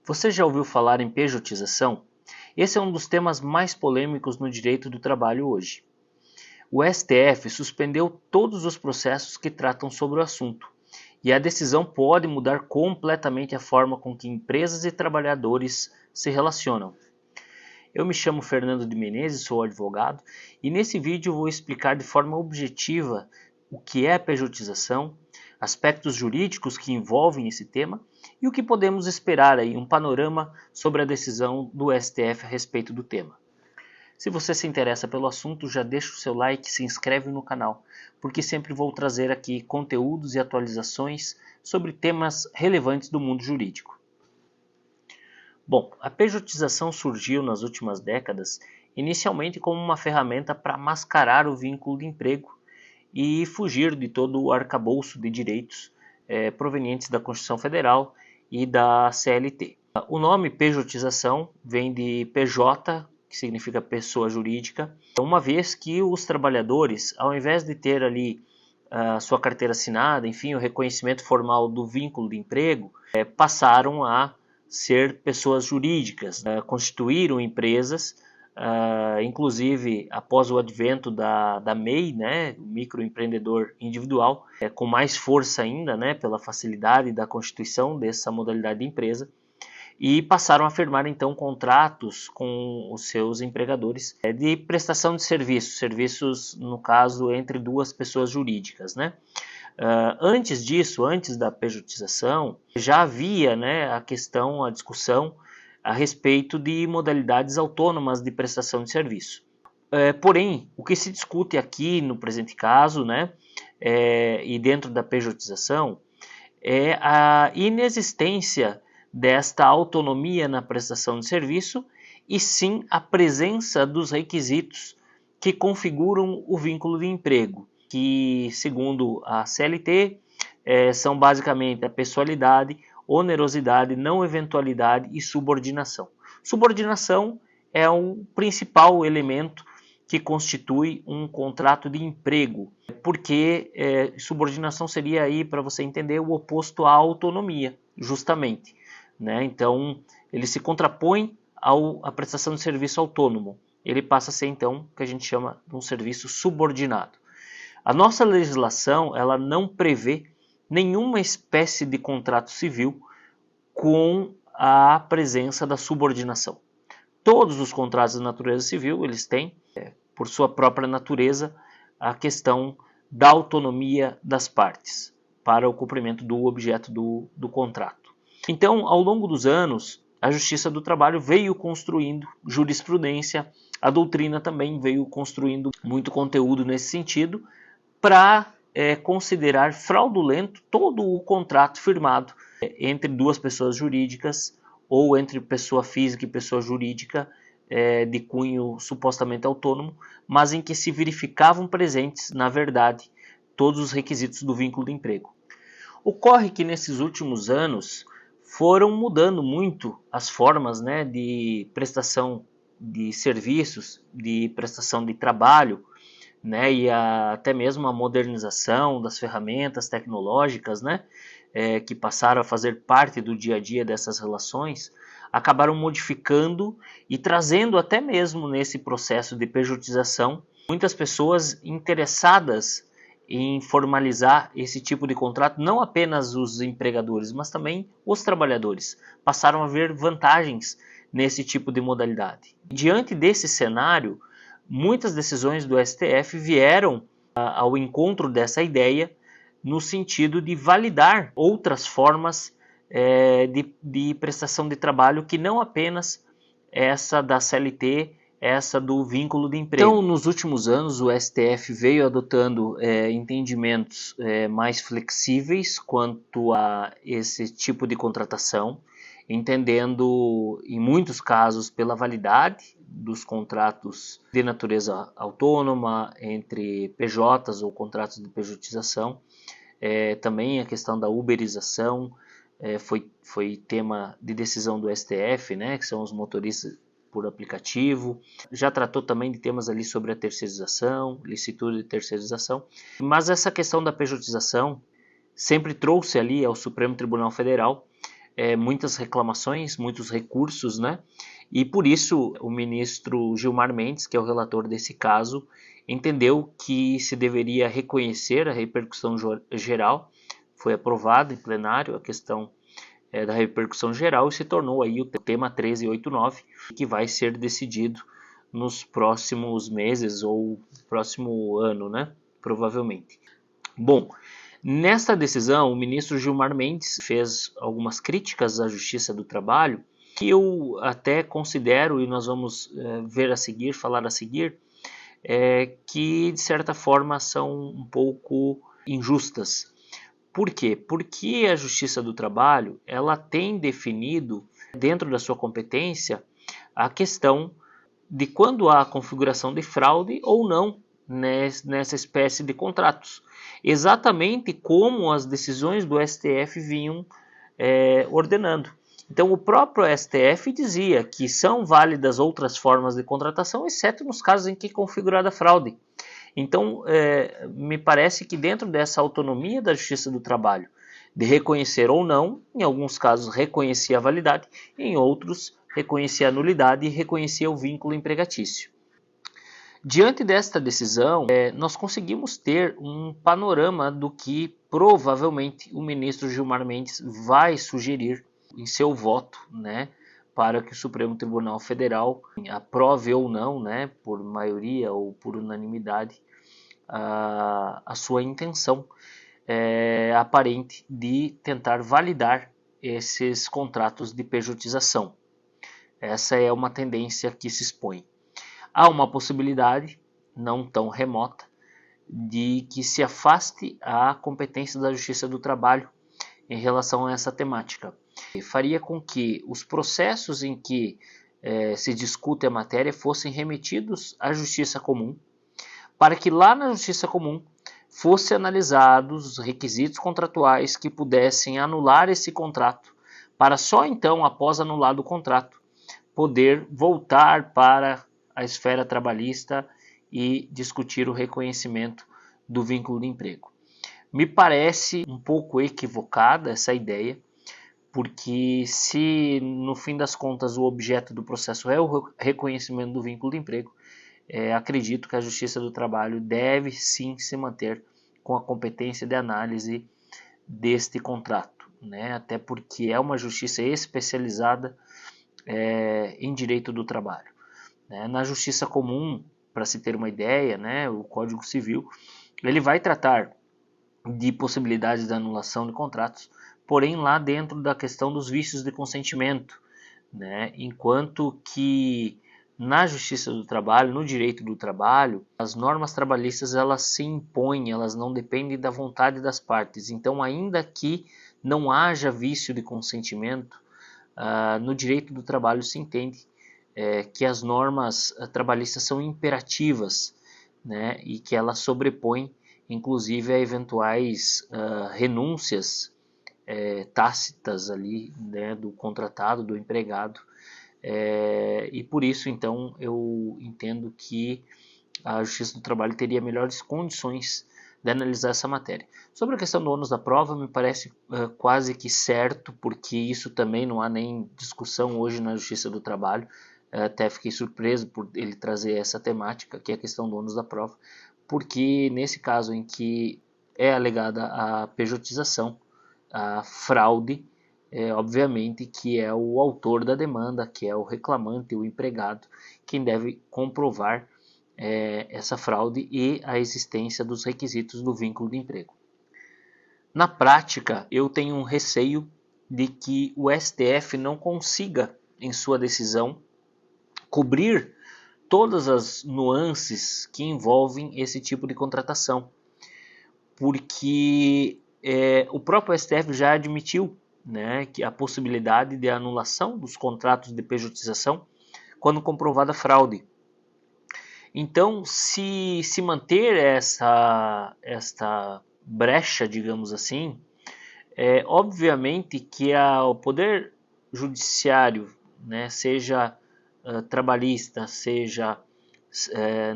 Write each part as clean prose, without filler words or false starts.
Você já ouviu falar em pejotização? Esse é um dos temas mais polêmicos no direito do trabalho hoje. O STF suspendeu todos os processos que tratam sobre o assunto, e a decisão pode mudar completamente a forma com que empresas e trabalhadores se relacionam. Eu me chamo Fernando de Menezes, sou advogado, e nesse vídeo vou explicar de forma objetiva o que é a pejotização, aspectos jurídicos que envolvem esse tema e o que podemos esperar aí, um panorama sobre a decisão do STF a respeito do tema. Se você se interessa pelo assunto, já deixa o seu like e se inscreve no canal, porque sempre vou trazer aqui conteúdos e atualizações sobre temas relevantes do mundo jurídico. Bom, a pejotização surgiu nas últimas décadas inicialmente como uma ferramenta para mascarar o vínculo de emprego e fugir de todo o arcabouço de direitos provenientes da Constituição Federal e da CLT. O nome pejotização vem de PJ, que significa pessoa jurídica, uma vez que os trabalhadores, ao invés de ter ali a sua carteira assinada, enfim, o reconhecimento formal do vínculo de emprego, passaram a ser pessoas jurídicas, constituíram empresas, inclusive após o advento da MEI, né, o microempreendedor individual, com mais força ainda, né, pela facilidade da constituição dessa modalidade de empresa, e passaram a firmar então contratos com os seus empregadores de prestação de serviços no caso entre duas pessoas jurídicas, né? Antes disso, antes da pejotização, já havia, né, a discussão a respeito de modalidades autônomas de prestação de serviço. Porém, o que se discute aqui no presente caso, né, e dentro da pejotização, é a inexistência desta autonomia na prestação de serviço e sim a presença dos requisitos que configuram o vínculo de emprego, que, segundo a CLT, são basicamente a pessoalidade, onerosidade, não eventualidade e subordinação. Subordinação é o principal elemento que constitui um contrato de emprego, porque subordinação seria aí, para você entender, o oposto à autonomia, justamente, né? Então, ele se contrapõe à prestação de serviço autônomo. Ele passa a ser, então, o que a gente chama de um serviço subordinado. A nossa legislação, ela não prevê nenhuma espécie de contrato civil com a presença da subordinação. Todos os contratos de natureza civil, eles têm, por sua própria natureza, a questão da autonomia das partes para o cumprimento do objeto do contrato. Então, ao longo dos anos, a Justiça do Trabalho veio construindo jurisprudência, a doutrina também veio construindo muito conteúdo nesse sentido, para considerar fraudulento todo o contrato firmado entre duas pessoas jurídicas ou entre pessoa física e pessoa jurídica de cunho supostamente autônomo, mas em que se verificavam presentes, na verdade, todos os requisitos do vínculo de emprego. Ocorre que nesses últimos anos foram mudando muito as formas, né, de prestação de serviços, de prestação de trabalho, né, e até mesmo a modernização das ferramentas tecnológicas, né, que passaram a fazer parte do dia a dia dessas relações, acabaram modificando e trazendo até mesmo nesse processo de pejotização muitas pessoas interessadas em formalizar esse tipo de contrato, não apenas os empregadores, mas também os trabalhadores passaram a ver vantagens nesse tipo de modalidade. Diante desse cenário, muitas decisões do STF vieram ao encontro dessa ideia no sentido de validar outras formas de prestação de trabalho que não apenas essa da CLT, essa do vínculo de emprego. Então, nos últimos anos, o STF veio adotando entendimentos mais flexíveis quanto a esse tipo de contratação, entendendo, em muitos casos, pela validade dos contratos de natureza autônoma, entre PJs ou contratos de pejotização. Também a questão da uberização foi tema de decisão do STF, né, que são os motoristas por aplicativo. Já tratou também de temas ali sobre a terceirização, licitude de terceirização. Mas essa questão da pejotização sempre trouxe ali ao Supremo Tribunal Federal muitas reclamações, muitos recursos, né? E por isso o ministro Gilmar Mendes, que é o relator desse caso, entendeu que se deveria reconhecer a repercussão geral. Foi aprovado em plenário a questão da repercussão geral e se tornou aí o tema 1389, que vai ser decidido nos próximos meses ou próximo ano, né? Provavelmente. Bom, nesta decisão, o ministro Gilmar Mendes fez algumas críticas à Justiça do Trabalho, que eu até considero, e nós vamos ver a seguir, falar a seguir, que de certa forma são um pouco injustas. Por quê? Porque a Justiça do Trabalho ela tem definido, dentro da sua competência, a questão de quando há configuração de fraude ou não nessa espécie de contratos. Exatamente como as decisões do STF vinham ordenando. Então, o próprio STF dizia que são válidas outras formas de contratação, exceto nos casos em que é configurada fraude. Então, me parece que dentro dessa autonomia da Justiça do Trabalho, de reconhecer ou não, em alguns casos reconhecia a validade, em outros reconhecia a nulidade e reconhecia o vínculo empregatício. Diante desta decisão, nós conseguimos ter um panorama do que provavelmente o ministro Gilmar Mendes vai sugerir em seu voto, né, para que o Supremo Tribunal Federal aprove ou não, né, por maioria ou por unanimidade, a sua intenção aparente de tentar validar esses contratos de pejotização. Essa é uma tendência que se expõe. Há uma possibilidade, não tão remota, de que se afaste a competência da Justiça do Trabalho em relação a essa temática. Faria com que os processos em que se discute a matéria fossem remetidos à Justiça Comum, para que lá na Justiça Comum fossem analisados os requisitos contratuais que pudessem anular esse contrato, para só então, após anulado o contrato, poder voltar para a esfera trabalhista e discutir o reconhecimento do vínculo de emprego. Me parece um pouco equivocada essa ideia, porque se no fim das contas o objeto do processo é o reconhecimento do vínculo de emprego, acredito que a Justiça do Trabalho deve sim se manter com a competência de análise deste contrato, né? Até porque é uma justiça especializada em direito do trabalho. Na Justiça Comum, para se ter uma ideia, né, o Código Civil, ele vai tratar de possibilidades de anulação de contratos, porém lá dentro da questão dos vícios de consentimento, né, enquanto que na Justiça do Trabalho, no direito do trabalho, as normas trabalhistas elas se impõem, elas não dependem da vontade das partes. Então, ainda que não haja vício de consentimento, no direito do trabalho se entende que as normas trabalhistas são imperativas, né, e que elas sobrepõem, inclusive, a eventuais renúncias tácitas ali, né, do contratado, do empregado. E por isso, então, eu entendo que a Justiça do Trabalho teria melhores condições de analisar essa matéria. Sobre a questão do ônus da prova, me parece quase que certo, porque isso também não há nem discussão hoje na Justiça do Trabalho. Até fiquei surpreso por ele trazer essa temática, que é a questão do ônus da prova, porque nesse caso em que é alegada a pejotização, a fraude, obviamente que é o autor da demanda, que é o reclamante, o empregado, quem deve comprovar essa fraude e a existência dos requisitos do vínculo de emprego. Na prática, eu tenho um receio de que o STF não consiga, em sua decisão, cobrir todas as nuances que envolvem esse tipo de contratação, porque o próprio STF já admitiu, né, que a possibilidade de anulação dos contratos de pejotização quando comprovada fraude. Então, se manter esta brecha, digamos assim, obviamente que o Poder Judiciário, né, seja trabalhista, seja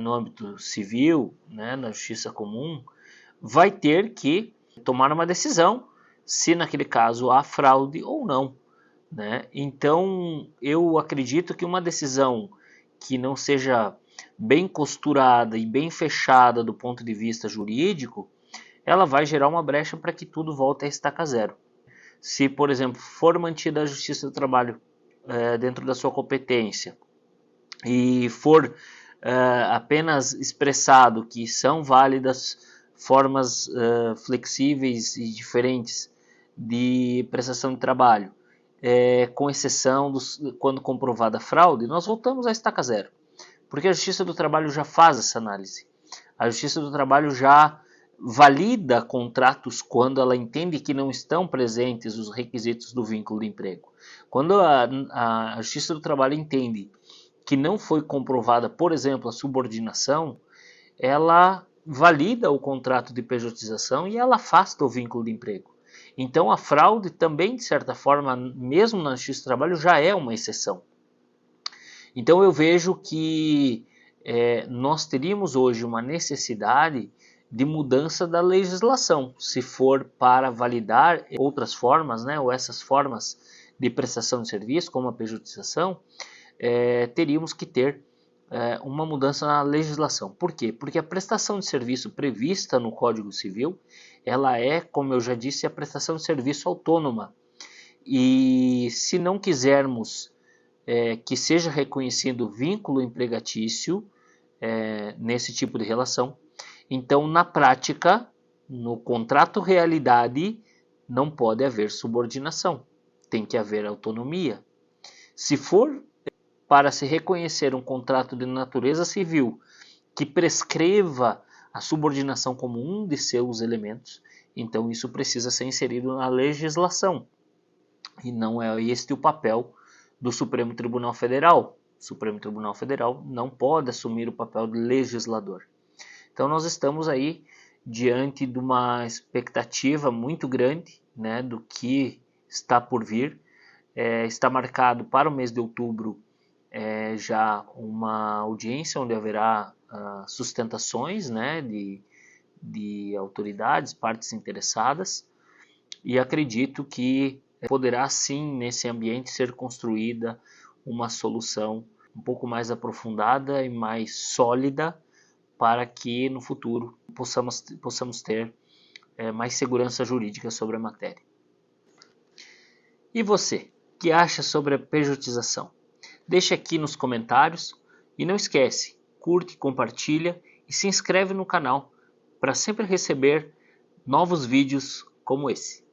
no âmbito civil, né, na Justiça Comum, vai ter que tomar uma decisão se naquele caso há fraude ou não. né? Então, eu acredito que uma decisão que não seja bem costurada e bem fechada do ponto de vista jurídico, ela vai gerar uma brecha para que tudo volte a estaca zero. Se, por exemplo, for mantida a Justiça do Trabalho dentro da sua competência e for apenas expressado que são válidas formas flexíveis e diferentes de prestação de trabalho, com exceção quando comprovada fraude, nós voltamos à estaca zero. Porque a Justiça do Trabalho já faz essa análise. A Justiça do Trabalho já valida contratos quando ela entende que não estão presentes os requisitos do vínculo de emprego. Quando a Justiça do Trabalho entende que não foi comprovada, por exemplo, a subordinação, ela valida o contrato de pejotização e ela afasta o vínculo de emprego. Então a fraude também, de certa forma, mesmo na Justiça do Trabalho, já é uma exceção. Então eu vejo que nós teríamos hoje uma necessidade de mudança da legislação, se for para validar outras formas, né, ou essas formas de prestação de serviço, como a pejotização, teríamos que ter uma mudança na legislação. Por quê? Porque a prestação de serviço prevista no Código Civil, ela é, como eu já disse, a prestação de serviço autônoma. E se não quisermos que seja reconhecido vínculo empregatício nesse tipo de relação, então na prática, no contrato realidade, não pode haver subordinação, tem que haver autonomia. Se for para se reconhecer um contrato de natureza civil que prescreva a subordinação como um de seus elementos, então isso precisa ser inserido na legislação. E não é este o papel do Supremo Tribunal Federal. O Supremo Tribunal Federal não pode assumir o papel de legislador. Então nós estamos aí diante de uma expectativa muito grande, né, do que está por vir. Está marcado para o mês de outubro já uma audiência onde haverá sustentações, né, de autoridades, partes interessadas, e acredito que poderá sim nesse ambiente ser construída uma solução um pouco mais aprofundada e mais sólida para que no futuro possamos ter mais segurança jurídica sobre a matéria. E você, o que acha sobre a pejotização? Deixe aqui nos comentários e não esquece, curte, compartilha e se inscreve no canal para sempre receber novos vídeos como esse.